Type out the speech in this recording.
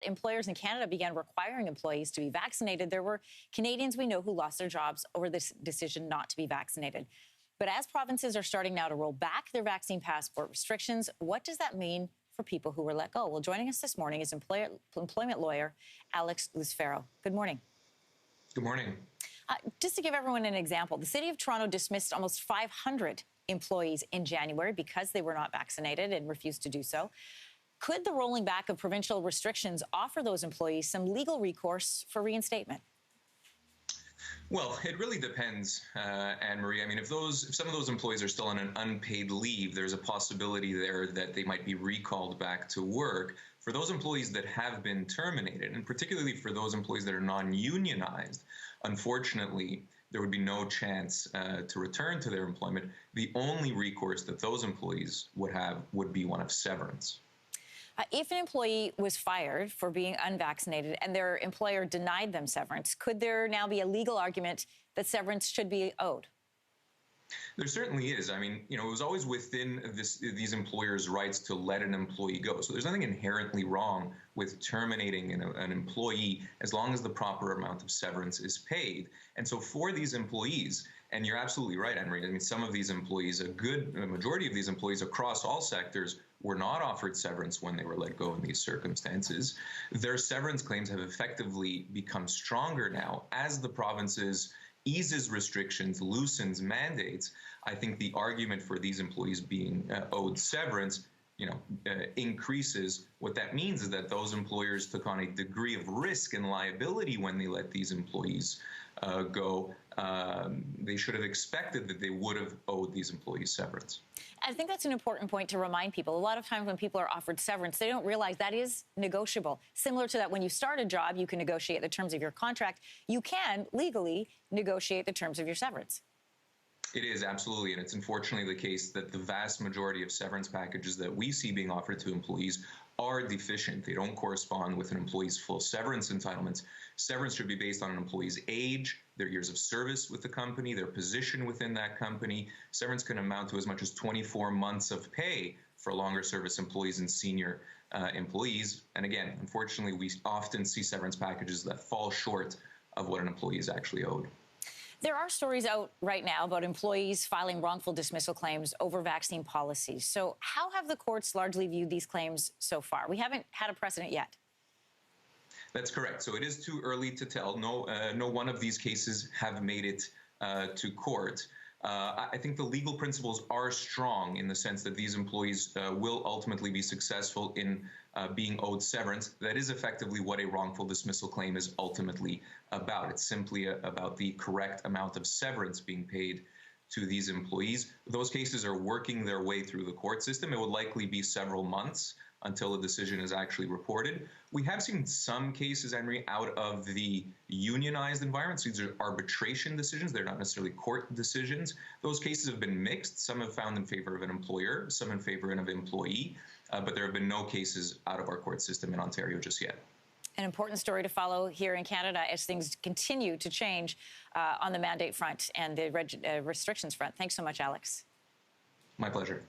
employers in Canada began requiring employees to be vaccinated, there were Canadians we know who lost their jobs over this decision not to be vaccinated. But as provinces are starting now to roll back their vaccine passport restrictions, what does that mean for people who were let go? Well, joining us this morning is employment lawyer Alex Lucifero. Good morning. Good morning. Just to give everyone an example, the City of Toronto dismissed almost 500 employees in January because they were not vaccinated and refused to do so. Could the rolling back of provincial restrictions offer those employees some legal recourse for reinstatement? Well, it really depends, Anne-Marie. I mean, if some of those employees are still on an unpaid leave, there's a possibility there that they might be recalled back to work. For those employees that have been terminated, and particularly for those employees that are non-unionized, unfortunately, there would be no chance to return to their employment. The only recourse that those employees would have would be one of severance. If an employee was fired for being unvaccinated and their employer denied them severance, could there now be a legal argument that severance should be owed? There certainly is. I mean, it was always within these employers' rights to let an employee go. So there's nothing inherently wrong with terminating an employee as long as the proper amount of severance is paid. And so for these employees, and you're absolutely right, Henry, I mean, some of these employees, a majority of these employees across all sectors were not offered severance when they were let go in these circumstances. Their severance claims have effectively become stronger now as the provinces eases restrictions, loosens mandates. I think the argument for these employees being owed severance, increases. What that means is that those employers took on a degree of risk and liability when they let these employees go. They should have expected that they would have owed these employees severance. I think that's an important point to remind people. A lot of times when people are offered severance, they don't realize that is negotiable. Similar to that, when you start a job, you can negotiate the terms of your contract. You can legally negotiate the terms of your severance. It is, absolutely. And it's unfortunately the case that the vast majority of severance packages that we see being offered to employees are deficient. They don't correspond with an employee's full severance entitlements. Severance should be based on an employee's age, their years of service with the company, their position within that company. Severance can amount to as much as 24 months of pay for longer service employees and senior employees. And again, unfortunately, we often see severance packages that fall short of what an employee is actually owed. There are stories out right now about employees filing wrongful dismissal claims over vaccine policies. So how have the courts largely viewed these claims so far? We haven't had a precedent yet. That's correct. So it is too early to tell. No one of these cases have made it to court. I think the legal principles are strong in the sense that these employees will ultimately be successful in being owed severance. That is effectively what a wrongful dismissal claim is ultimately about. It's simply about the correct amount of severance being paid to these employees. Those cases are working their way through the court system. It would likely be several months until a decision is actually reported. We have seen some cases, Henry, out of the unionized environments. These are arbitration decisions. They're not necessarily court decisions. Those cases have been mixed. Some have found in favor of an employer, some in favor of an employee, but there have been no cases out of our court system in Ontario just yet. An important story to follow here in Canada as things continue to change on the mandate front and the restrictions front. Thanks so much, Alex. My pleasure.